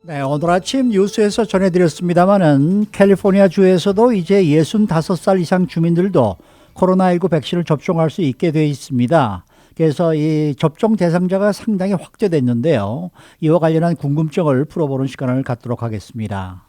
네, 오늘 아침 뉴스에서 전해드렸습니다마는 캘리포니아 주에서도 이제 65살 이상 주민들도 코로나19 백신을 접종할 수 있게 돼 있습니다. 그래서 이 접종 대상자가 상당히 확대됐는데요. 이와 관련한 궁금증을 풀어보는 시간을 갖도록 하겠습니다.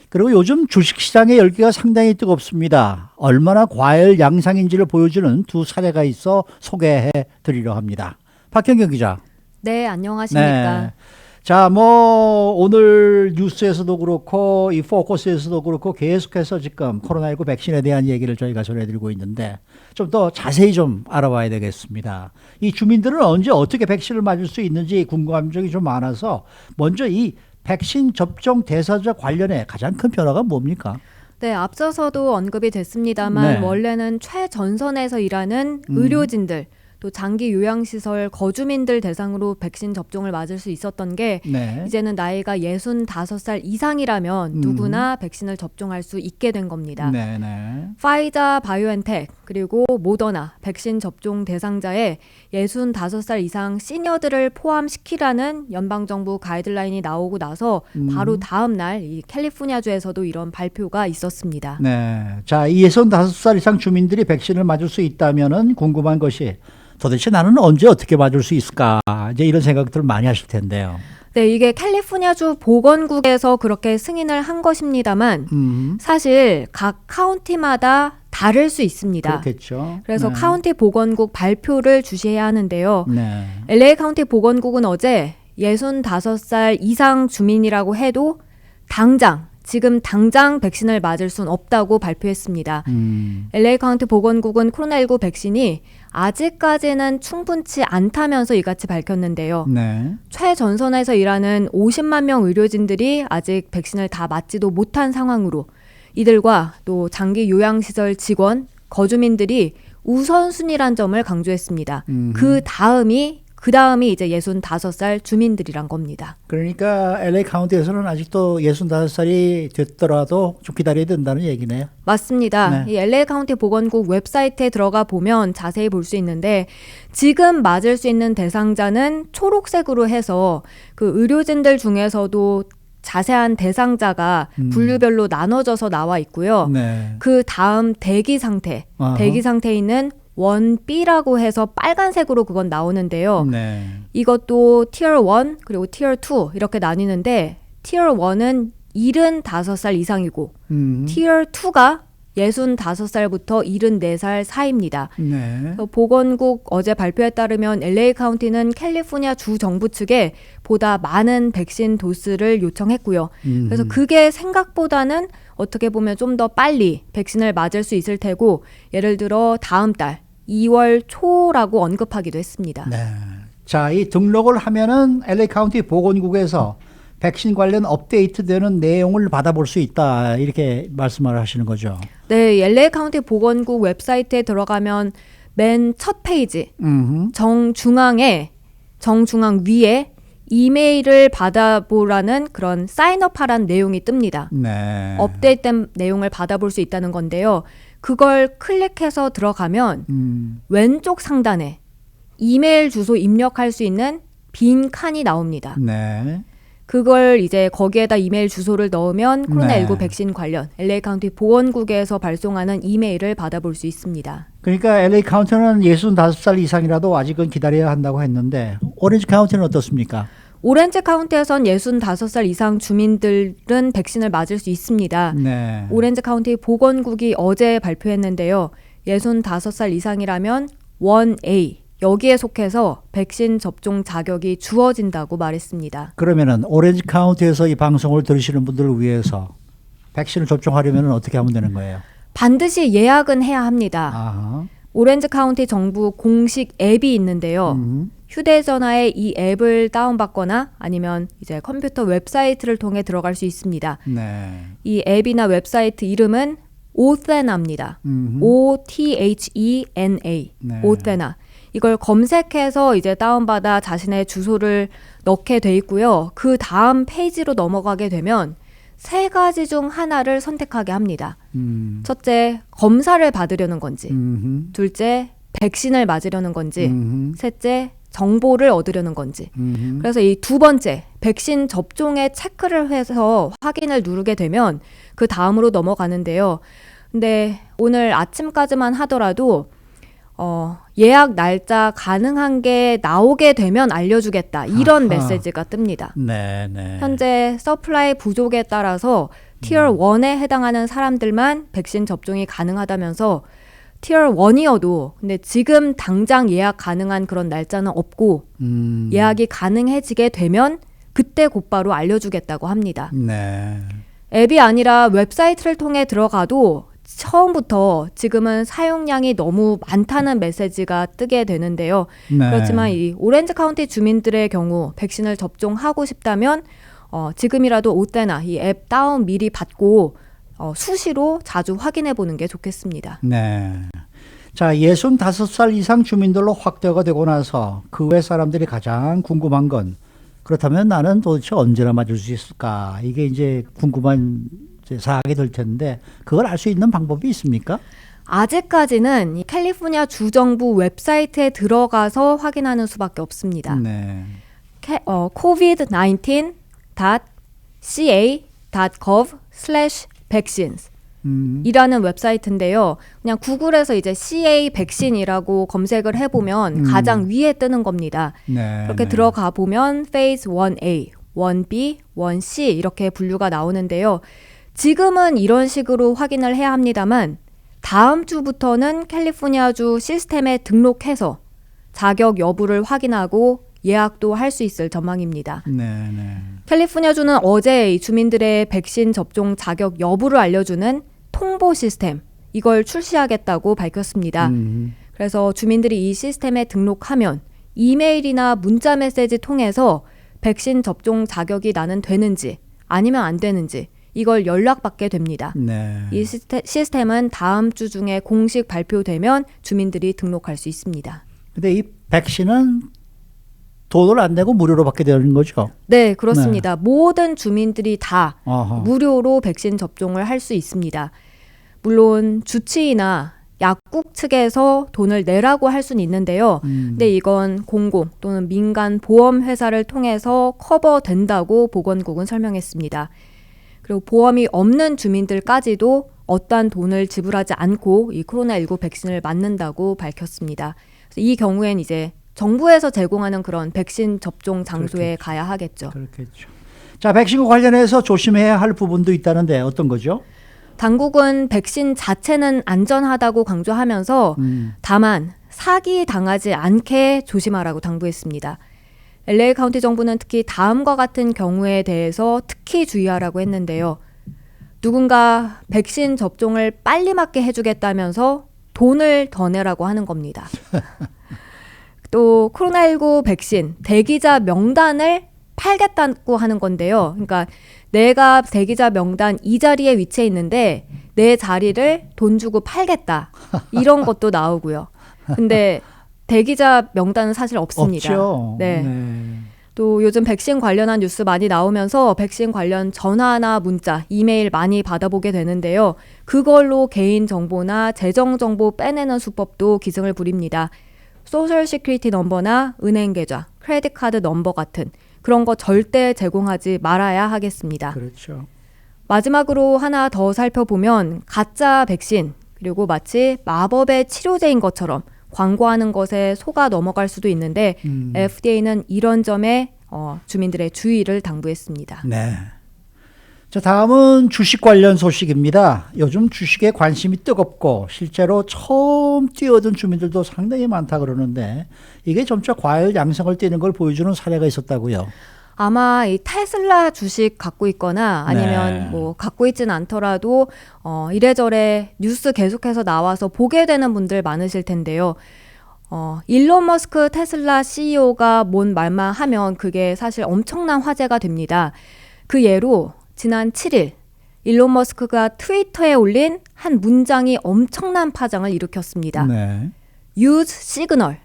그리고 요즘 주식시장의 열기가 상당히 뜨겁습니다. 얼마나 과열 양상인지를 보여주는 두 사례가 있어 소개해 드리려 합니다. 박현경 기자. 네, 안녕하십니까. 네. 자, 오늘 뉴스에서도 그렇고, 이 포커스에서도 그렇고, 계속해서 지금 코로나19 백신에 대한 얘기를 저희가 전해드리고 있는데, 좀 더 자세히 좀 알아봐야 되겠습니다. 이 주민들은 언제 어떻게 백신을 맞을 수 있는지 궁금한 점이 좀 많아서, 먼저 이 백신 접종 대상자 관련해 가장 큰 변화가 뭡니까? 네, 앞서서도 언급이 됐습니다만 네. 원래는 최전선에서 일하는 의료진들, 또 장기 요양시설 거주민들 대상으로 백신 접종을 맞을 수 있었던 게 네. 이제는 나이가 65살 이상이라면 누구나 백신을 접종할 수 있게 된 겁니다. 네네. 파이자 바이오엔텍 그리고 모더나 백신 접종 대상자에 65살 이상 시니어들을 포함시키라는 연방정부 가이드라인이 나오고 나서 바로 다음 날 이 캘리포니아주에서도 이런 발표가 있었습니다. 네. 자, 이 65살 이상 주민들이 백신을 맞을 수 있다면은 궁금한 것이 도대체 나는 언제 어떻게 맞을 수 있을까? 이제 이런 생각들을 많이 하실 텐데요. 네, 이게 캘리포니아주 보건국에서 그렇게 승인을 한 것입니다만 사실 각 카운티마다 다를 수 있습니다. 그렇겠죠. 그래서 네. 카운티 보건국 발표를 주시해야 하는데요. 네. LA 카운티 보건국은 어제 65살 이상 주민이라고 해도 지금 당장 백신을 맞을 순 없다고 발표했습니다. LA 카운티 보건국은 코로나19 백신이 아직까지는 충분치 않다면서 이같이 밝혔는데요. 네. 최전선에서 일하는 50만 명 의료진들이 아직 백신을 다 맞지도 못한 상황으로 이들과 또 장기 요양시설 직원, 거주민들이 우선순위란 점을 강조했습니다. 그 다음이 이제 65살 주민들이란 겁니다. 그러니까 LA 카운티에서는 아직도 65살이 됐더라도 좀 기다려야 된다는 얘기네요. 맞습니다. 네. 이 LA 카운티 보건국 웹사이트에 들어가 보면 자세히 볼 수 있는데 지금 맞을 수 있는 대상자는 초록색으로 해서 그 의료진들 중에서도 자세한 대상자가 분류별로 나눠져서 나와 있고요. 네. 그 다음 대기 상태에 있는 1B라고 해서 빨간색으로 그건 나오는데요. 네. 이것도 Tier 1 그리고 Tier 2 이렇게 나뉘는데 Tier 1은 75살 이상이고 Tier 2가 65살부터 74살 사이입니다. 네. 보건국 어제 발표에 따르면 LA 카운티는 캘리포니아 주 정부 측에 보다 많은 백신 도스를 요청했고요. 그래서 그게 생각보다는 어떻게 보면 좀 더 빨리 백신을 맞을 수 있을 테고 예를 들어 다음 달 2월 초라고 언급하기도 했습니다. 네. 자, 이 등록을 하면은 LA 카운티 보건국에서 백신 관련 업데이트되는 내용을 받아볼 수 있다. 이렇게 말씀을 하시는 거죠. 네, LA 카운티 보건국 웹사이트에 들어가면 맨 첫 페이지 정중앙 위에 이메일을 받아보라는 그런 사인업하라는 내용이 뜹니다. 네. 업데이트된 내용을 받아볼 수 있다는 건데요. 그걸 클릭해서 들어가면 왼쪽 상단에 이메일 주소 입력할 수 있는 빈 칸이 나옵니다. 네. 그걸 이제 거기에다 이메일 주소를 넣으면 코로나19 네. 백신 관련 LA 카운티 보건국에서 발송하는 이메일을 받아볼 수 있습니다. 그러니까 LA 카운티는 65살 이상이라도 아직은 기다려야 한다고 했는데 오렌지 카운티는 어떻습니까? 오렌지 카운티에선 65살 이상 주민들은 백신을 맞을 수 있습니다. 네. 오렌지 카운티 보건국이 어제 발표했는데요. 65살 이상이라면 1A 여기에 속해서 백신 접종 자격이 주어진다고 말했습니다. 그러면은 오렌지 카운티에서 이 방송을 들으시는 분들을 위해서 백신을 접종하려면 어떻게 하면 되는 거예요? 반드시 예약은 해야 합니다. 아하. 오렌지 카운티 정부 공식 앱이 있는데요. 휴대전화에 이 앱을 다운받거나 아니면 이제 컴퓨터 웹사이트를 통해 들어갈 수 있습니다. 네. 이 앱이나 웹사이트 이름은 오테나입니다. OTHENA. 네. 오테나. 이걸 검색해서 이제 다운받아 자신의 주소를 넣게 돼 있고요. 그 다음 페이지로 넘어가게 되면 3가지 중 하나를 선택하게 합니다. 첫째, 검사를 받으려는 건지. 둘째, 백신을 맞으려는 건지. 셋째, 정보를 얻으려는 건지. 그래서 이 두 번째 백신 접종에 체크를 해서 확인을 누르게 되면 그 다음으로 넘어가는데요. 근데 오늘 아침까지만 하더라도 예약 날짜 가능한 게 나오게 되면 알려주겠다. 이런 아하. 메시지가 뜹니다. 네, 네. 현재 서플라이 부족에 따라서 티어 1에 해당하는 사람들만 백신 접종이 가능하다면서 티어 1이어도 근데 지금 당장 예약 가능한 그런 날짜는 없고 예약이 가능해지게 되면 그때 곧바로 알려주겠다고 합니다. 네. 앱이 아니라 웹사이트를 통해 들어가도 처음부터 지금은 사용량이 너무 많다는 메시지가 뜨게 되는데요. 네. 그렇지만 이 오렌지 카운티 주민들의 경우 백신을 접종하고 싶다면 지금이라도 오때나 이 앱 다운 미리 받고 수시로 자주 확인해 보는 게 좋겠습니다. 네. 자, 65살 이상 주민들로 확대가 되고 나서 그 외 사람들이 가장 궁금한 건 그렇다면 나는 도대체 언제나 맞을 수 있을까? 이게 이제 궁금한 이제 사항이 될 텐데 그걸 알 수 있는 방법이 있습니까? 아직까지는 이 캘리포니아 주정부 웹사이트에 들어가서 확인하는 수밖에 없습니다. 네. covid19.ca.gov/vaccines 이라는 웹사이트인데요. 그냥 구글에서 이제 CA 백신이라고 검색을 해보면 가장 위에 뜨는 겁니다. 네. 그렇게 네. 들어가 보면 Phase 1A, 1B, 1C 이렇게 분류가 나오는데요. 지금은 이런 식으로 확인을 해야 합니다만 다음 주부터는 캘리포니아주 시스템에 등록해서 자격 여부를 확인하고 예약도 할 수 있을 전망입니다. 네, 네. 캘리포니아주는 어제 이 주민들의 백신 접종 자격 여부를 알려주는 통보 시스템 이걸 출시하겠다고 밝혔습니다. 그래서 주민들이 이 시스템에 등록하면 이메일이나 문자 메시지 통해서 백신 접종 자격이 나는 되는지 아니면 안 되는지 이걸 연락받게 됩니다. 네. 이 시스템은 다음 주 중에 공식 발표되면 주민들이 등록할 수 있습니다. 근데 이 백신은 돈을 안 내고 무료로 받게 되는 거죠? 네, 그렇습니다. 모든 주민들이 다 어허. 무료로 백신 접종을 할 수 있습니다. 물론 주치의나 약국 측에서 돈을 내라고 할 수는 있는데요. 근데 이건 공공 또는 민간 보험 회사를 통해서 커버된다고 보건국은 설명했습니다. 그리고 보험이 없는 주민들까지도 어떠한 돈을 지불하지 않고 이 코로나19 백신을 맞는다고 밝혔습니다. 그래서 이 경우엔 이제 정부에서 제공하는 그런 백신 접종 장소에 가야 하겠죠. 그렇겠죠. 자, 백신과 관련해서 조심해야 할 부분도 있다는데 어떤 거죠? 당국은 백신 자체는 안전하다고 강조하면서 다만 사기 당하지 않게 조심하라고 당부했습니다. LA 카운티 정부는 특히 다음과 같은 경우에 대해서 특히 주의하라고 했는데요. 누군가 백신 접종을 빨리 맞게 해주겠다면서 돈을 더 내라고 하는 겁니다. 또 코로나19 백신 대기자 명단을 팔겠다고 하는 건데요. 그러니까 내가 대기자 명단 이 자리에 위치해 있는데 내 자리를 돈 주고 팔겠다. 이런 것도 나오고요. 근데 대기자 명단은 사실 없습니다. 없죠. 네. 네. 또 요즘 백신 관련한 뉴스 많이 나오면서 백신 관련 전화나 문자, 이메일 많이 받아보게 되는데요. 그걸로 개인정보나 재정정보 빼내는 수법도 기승을 부립니다. 소셜 시큐리티 넘버나 은행 계좌, 크레딧 카드 넘버 같은 그런 거 절대 제공하지 말아야 하겠습니다. 그렇죠. 마지막으로 하나 더 살펴보면 가짜 백신 그리고 마치 마법의 치료제인 것처럼 광고하는 것에 속아 넘어갈 수도 있는데 FDA는 이런 점에 주민들의 주의를 당부했습니다. 네. 자, 다음은 주식 관련 소식입니다. 요즘 주식에 관심이 뜨겁고 실제로 처음 뛰어든 주민들도 상당히 많다 그러는데 이게 점차 과열 양상을 띠는 걸 보여주는 사례가 있었다고요. 아마 이 테슬라 주식 갖고 있거나 아니면 네. 뭐 갖고 있지는 않더라도 이래저래 뉴스 계속해서 나와서 보게 되는 분들 많으실 텐데요. 일론 머스크 테슬라 CEO가 뭔 말만 하면 그게 사실 엄청난 화제가 됩니다. 그 예로 지난 7일 일론 머스크가 트위터에 올린 한 문장이 엄청난 파장을 일으켰습니다. 네. Use signal.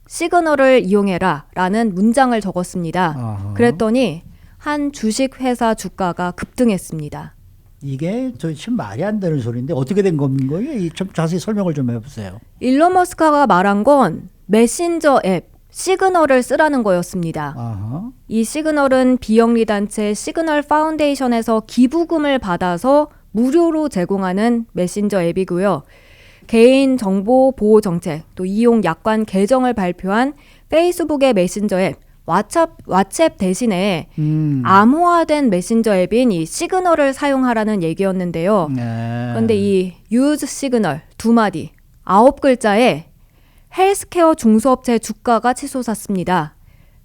시그널을 이용해라 라는 문장을 적었습니다. 아하. 그랬더니 한 주식회사 주가가 급등했습니다. 이게 도대체 말이 안 되는 소리인데 어떻게 된 거예요? 좀 자세히 설명을 좀 해보세요. 일론 머스크가 말한 건 메신저 앱, 시그널을 쓰라는 거였습니다. 아하. 이 시그널은 비영리 단체 시그널 파운데이션에서 기부금을 받아서 무료로 제공하는 메신저 앱이고요. 개인 정보 보호 정책, 또 이용 약관 개정을 발표한 페이스북의 메신저 앱, 왓츠앱 대신에 암호화된 메신저 앱인 이 시그널을 사용하라는 얘기였는데요. 네. 그런데 이 use 시그널 두 마디, 9글자에 헬스케어 중소업체 주가가 치솟았습니다.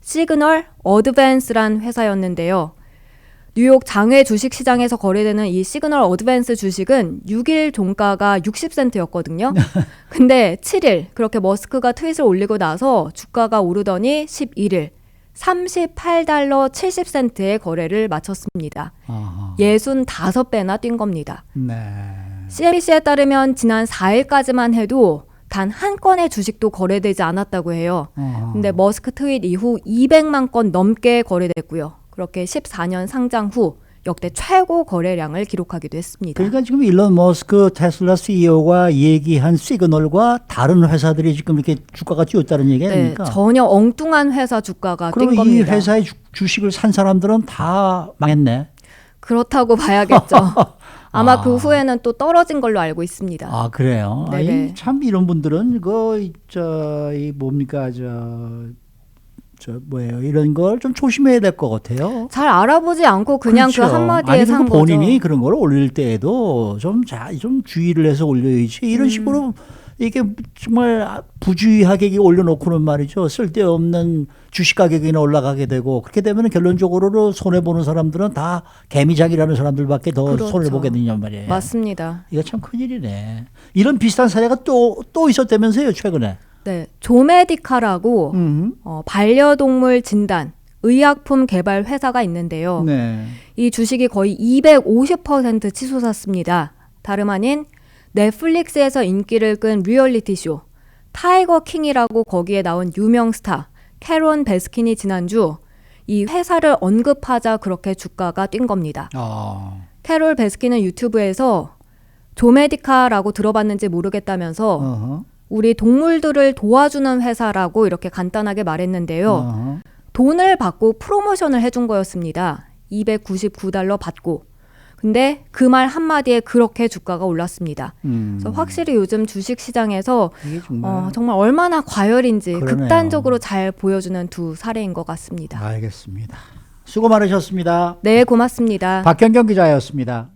시그널 어드밴스란 회사였는데요. 뉴욕 장외 주식시장에서 거래되는 이 시그널 어드밴스 주식은 6일 종가가 60센트였거든요. 근데 7일 그렇게 머스크가 트윗을 올리고 나서 주가가 오르더니 11일 38달러 70센트의 거래를 마쳤습니다. 아하. 65배나 뛴 겁니다. 네. CNBC에 따르면 지난 4일까지만 해도 단 한 건의 주식도 거래되지 않았다고 해요. 근데 머스크 트윗 이후 200만 건 넘게 거래됐고요. 그렇게 14년 상장 후 역대 최고 거래량을 기록하기도 했습니다. 그러니까 지금 일론 머스크 테슬라 CEO가 얘기한 시그널과 다른 회사들이 지금 이렇게 주가가 뛰었다는 얘기 네, 아닙니까? 전혀 엉뚱한 회사 주가가 뛴 그럼 이 겁니다. 회사의 주식을 산 사람들은 다 망했네. 그렇다고 봐야겠죠. 아마 아. 그 후에는 또 떨어진 걸로 알고 있습니다. 아 그래요. 네네. 아니, 참 이런 분들은 이 뭡니까 뭐예요? 이런 걸 좀 조심해야 될 것 같아요. 잘 알아보지 않고 그냥 그렇죠. 그 한마디에 아니, 산 그리고 본인이 거죠. 그런 걸 올릴 때에도 좀 주의를 해서 올려야지. 이런 식으로 이게 정말 부주의하게 올려놓고는 말이죠. 쓸데없는 주식 가격이나 올라가게 되고 그렇게 되면 결론적으로 손해보는 사람들은 다 개미장이라는 사람들밖에 더 그렇죠. 손해보겠느냐 말이에요. 맞습니다. 이거 참 큰일이네. 이런 비슷한 사례가 또 있었다면서요, 최근에. 네, 조메디카라고 반려동물 진단, 의약품 개발 회사가 있는데요. 네. 이 주식이 거의 250% 치솟았습니다. 다름 아닌 넷플릭스에서 인기를 끈 리얼리티 쇼 타이거 킹이라고 거기에 나온 유명 스타 캐론 베스킨이 지난주 이 회사를 언급하자 그렇게 주가가 뛴 겁니다. 캐롤 베스킨은 유튜브에서 조메디카라고 들어봤는지 모르겠다면서 어허. 우리 동물들을 도와주는 회사라고 이렇게 간단하게 말했는데요. 어허. 돈을 받고 프로모션을 해준 거였습니다. 299달러 받고. 근데 그 말 한마디에 그렇게 주가가 올랐습니다. 그래서 확실히 요즘 주식시장에서 이게 정말 정말 얼마나 과열인지 그러네요. 극단적으로 잘 보여주는 두 사례인 것 같습니다. 알겠습니다. 수고 많으셨습니다. 네, 고맙습니다. 박현경 기자였습니다.